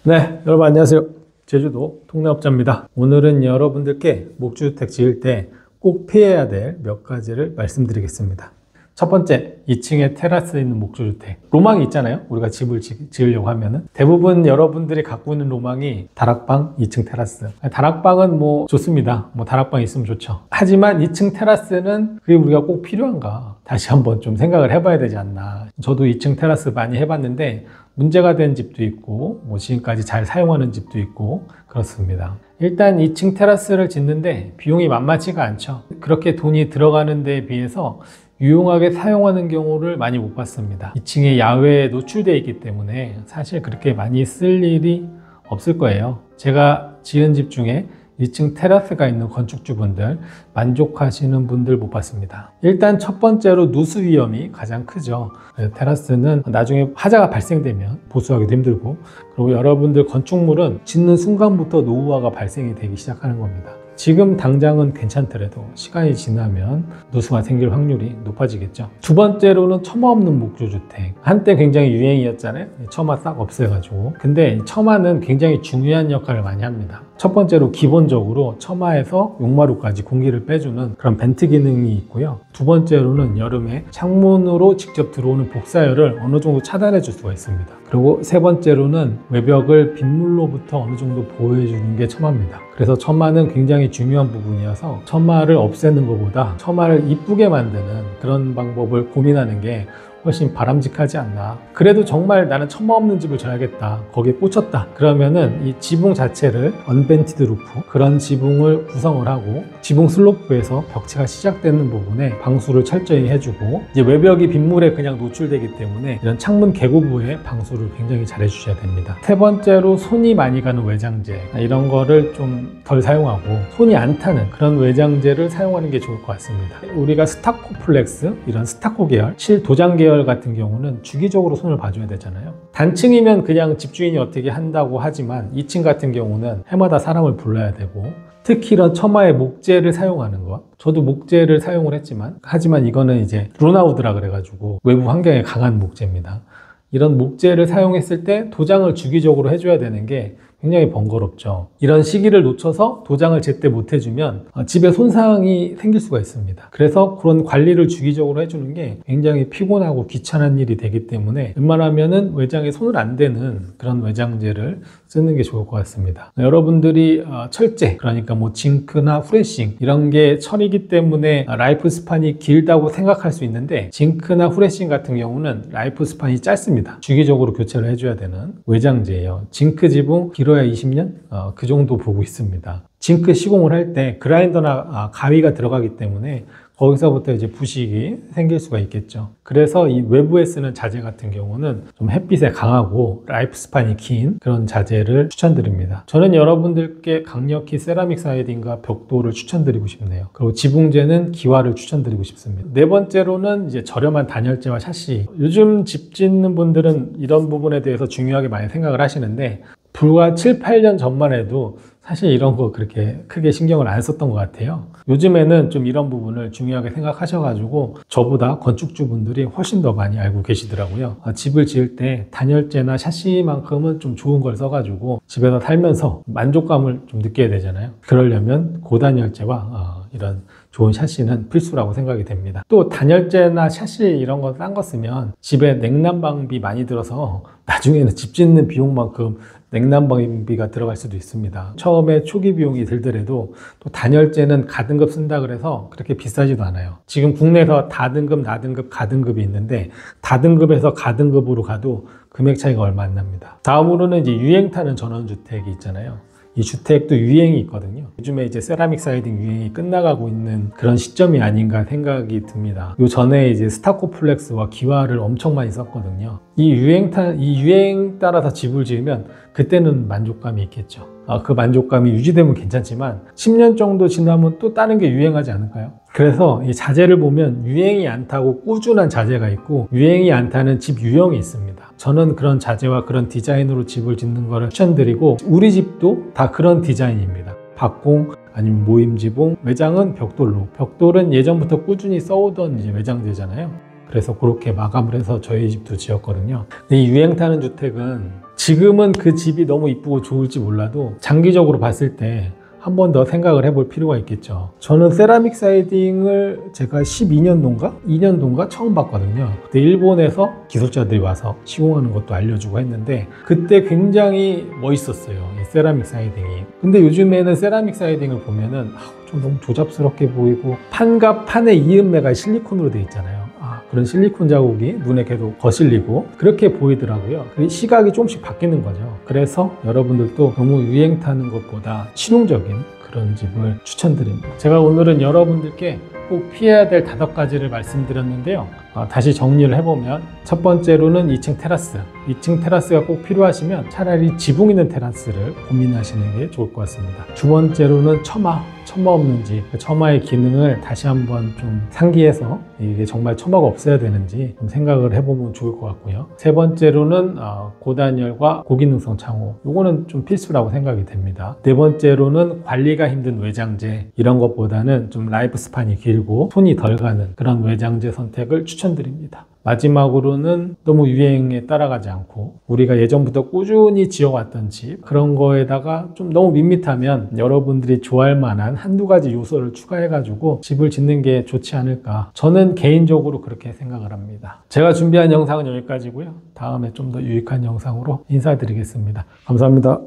네, 여러분 안녕하세요. 제주도 동네업자입니다. 오늘은 여러분들께 목주택 지을 때 꼭 피해야 될 몇 가지를 말씀드리겠습니다. 첫 번째, 2층에 테라스에 있는 목조주택. 로망이 있잖아요. 우리가 집을 지으려고 하면은. 대부분 여러분들이 갖고 있는 로망이 다락방, 2층 테라스. 다락방은 뭐 좋습니다. 뭐 다락방 있으면 좋죠. 하지만 2층 테라스는 그게 우리가 꼭 필요한가? 다시 한번 좀 생각을 해봐야 되지 않나. 저도 2층 테라스 많이 해봤는데 문제가 된 집도 있고 뭐 지금까지 잘 사용하는 집도 있고 그렇습니다. 일단 2층 테라스를 짓는데 비용이 만만치가 않죠. 그렇게 돈이 들어가는 데에 비해서 유용하게 사용하는 경우를 많이 못 봤습니다. 2층에 야외에 노출되어 있기 때문에 사실 그렇게 많이 쓸 일이 없을 거예요. 제가 지은 집 중에 2층 테라스가 있는 건축주분들 만족하시는 분들 못 봤습니다. 일단 첫 번째로 누수 위험이 가장 크죠. 테라스는 나중에 화재가 발생되면 보수하기도 힘들고, 그리고 여러분들 건축물은 짓는 순간부터 노후화가 발생이 되기 시작하는 겁니다. 지금 당장은 괜찮더라도 시간이 지나면 누수가 생길 확률이 높아지겠죠. 두 번째로는 처마 없는 목조주택. 한때 굉장히 유행이었잖아요. 처마 싹 없애가지고. 근데 처마는 굉장히 중요한 역할을 많이 합니다. 첫 번째로 기본적으로 처마에서 용마루까지 공기를 빼주는 그런 벤트 기능이 있고요. 두 번째로는 여름에 창문으로 직접 들어오는 복사열을 어느 정도 차단해 줄 수가 있습니다. 그리고 세 번째로는 외벽을 빗물로부터 어느 정도 보호해 주는 게 처마입니다. 그래서 처마는 굉장히 중요한 부분이어서 처마를 없애는 것보다 처마를 이쁘게 만드는 그런 방법을 고민하는 게 훨씬 바람직하지 않나. 그래도 정말 나는 처마 없는 집을 져야겠다, 거기에 꽂혔다, 그러면은 이 지붕 자체를 언벤티드 루프, 그런 지붕을 구성을 하고 지붕 슬로프에서 벽체가 시작되는 부분에 방수를 철저히 해주고, 이제 외벽이 빗물에 그냥 노출되기 때문에 이런 창문 개고부에 방수를 굉장히 잘 해주셔야 됩니다. 세 번째로 손이 많이 가는 외장재, 이런 거를 좀 덜 사용하고 손이 안 타는 그런 외장재를 사용하는 게 좋을 것 같습니다. 우리가 스타코 플렉스, 이런 스타코 계열, 실도장 계열 같은 경우는 주기적으로 손을 봐줘야 되잖아요. 단층이면 그냥 집주인이 어떻게 한다고 하지만 2층 같은 경우는 해마다 사람을 불러야 되고, 특히 이런 처마에 목재를 사용하는 것, 저도 목재를 사용을 했지만, 하지만 이거는 이제 루나우드라 그래가지고 외부 환경에 강한 목재입니다. 이런 목재를 사용했을 때 도장을 주기적으로 해줘야 되는 게 굉장히 번거롭죠. 이런 시기를 놓쳐서 도장을 제때 못 해주면 집에 손상이 생길 수가 있습니다. 그래서 그런 관리를 주기적으로 해주는 게 굉장히 피곤하고 귀찮은 일이 되기 때문에 웬만하면은 외장에 손을 안 대는 그런 외장재를 쓰는 게 좋을 것 같습니다. 여러분들이 철제, 그러니까 뭐 징크나 후레싱 이런 게 철이기 때문에 라이프 스판이 길다고 생각할 수 있는데, 징크나 후레싱 같은 경우는 라이프 스판이 짧습니다. 주기적으로 교체를 해줘야 되는 외장재예요. 징크 지붕 길어야 20년? 그 정도 보고 있습니다. 징크 시공을 할 때 그라인더나 가위가 들어가기 때문에 거기서부터 이제 부식이 생길 수가 있겠죠. 그래서 이 외부에 쓰는 자재 같은 경우는 좀 햇빛에 강하고 라이프 스판이 긴 그런 자재를 추천드립니다. 저는 여러분들께 강력히 세라믹 사이딩과 벽돌을 추천드리고 싶네요. 그리고 지붕재는 기와를 추천드리고 싶습니다. 네 번째로는 이제 저렴한 단열재와 샤시. 요즘 집 짓는 분들은 이런 부분에 대해서 중요하게 많이 생각을 하시는데, 불과 7, 8년 전만 해도 사실 이런 거 그렇게 크게 신경을 안 썼던 것 같아요. 요즘에는 좀 이런 부분을 중요하게 생각하셔가지고 저보다 건축주분들이 훨씬 더 많이 알고 계시더라고요. 집을 지을 때 단열재나 샤시만큼은 좀 좋은 걸 써가지고 집에서 살면서 만족감을 좀 느껴야 되잖아요. 그러려면 고단열재와 이런 좋은 샤시는 필수라고 생각이 됩니다. 또 단열재나 샤시 이런 거 싼 거 쓰면 집에 냉난방비 많이 들어서 나중에는 집 짓는 비용만큼 냉난방비가 들어갈 수도 있습니다. 처음에 초기 비용이 들더라도 또 단열재는 가등급 쓴다 그래서 그렇게 비싸지도 않아요. 지금 국내에서 다등급, 나등급, 가등급이 있는데 다등급에서 가등급으로 가도 금액 차이가 얼마 안 납니다. 다음으로는 이제 유행 타는 전원주택이 있잖아요. 이 주택도 유행이 있거든요. 요즘에 이제 세라믹 사이딩 유행이 끝나가고 있는 그런 시점이 아닌가 생각이 듭니다. 요 전에 이제 스타코 플렉스와 기와를 엄청 많이 썼거든요. 이 유행 따라서 집을 지으면 그때는 만족감이 있겠죠. 그 만족감이 유지되면 괜찮지만 10년 정도 지나면 또 다른 게 유행하지 않을까요? 그래서 이 자재를 보면 유행이 안 타고 꾸준한 자재가 있고 유행이 안 타는 집 유형이 있습니다. 저는 그런 자재와 그런 디자인으로 집을 짓는 거를 추천드리고, 우리 집도 다 그런 디자인입니다. 박공 아니면 모임 지붕, 외장은 벽돌로. 벽돌은 예전부터 꾸준히 써오던 이제 외장재잖아요. 그래서 그렇게 마감을 해서 저희 집도 지었거든요. 근데 이 유행 타는 주택은 지금은 그 집이 너무 이쁘고 좋을지 몰라도 장기적으로 봤을 때 한 번 더 생각을 해볼 필요가 있겠죠. 저는 세라믹 사이딩을 제가 2년도인가 처음 봤거든요. 그때 일본에서 기술자들이 와서 시공하는 것도 알려주고 했는데 그때 굉장히 멋있었어요, 이 세라믹 사이딩이. 근데 요즘에는 세라믹 사이딩을 보면은 좀 너무 조잡스럽게 보이고 판과 판의 이음매가 실리콘으로 되어 있잖아요. 그런 실리콘 자국이 눈에 계속 거슬리고 그렇게 보이더라고요. 시각이 조금씩 바뀌는 거죠. 그래서 여러분들도 너무 유행 타는 것보다 실용적인 그런 집을 추천드립니다. 제가 오늘은 여러분들께 꼭 피해야 될 5가지를 말씀드렸는데요. 다시 정리를 해보면 첫 번째로는 2층 테라스. 2층 테라스가 꼭 필요하시면 차라리 지붕 있는 테라스를 고민하시는 게 좋을 것 같습니다. 두 번째로는 처마 없는 집, 처마의 기능을 다시 한번 좀 상기해서 이게 정말 처마가 없어야 되는지 좀 생각을 해보면 좋을 것 같고요. 세 번째로는 고단열과 고기능성 창호, 요거는 좀 필수라고 생각이 됩니다. 네 번째로는 관리가 힘든 외장재, 이런 것보다는 좀 라이프 스판이 길고 손이 덜 가는 그런 외장재 선택을 추천드립니다. 마지막으로는 너무 유행에 따라가지 않고 우리가 예전부터 꾸준히 지어왔던 집, 그런 거에다가 좀 너무 밋밋하면 여러분들이 좋아할 만한 한두 가지 요소를 추가해가지고 집을 짓는 게 좋지 않을까, 저는 개인적으로 그렇게 생각을 합니다. 제가 준비한 영상은 여기까지고요. 다음에 좀 더 유익한 영상으로 인사드리겠습니다. 감사합니다.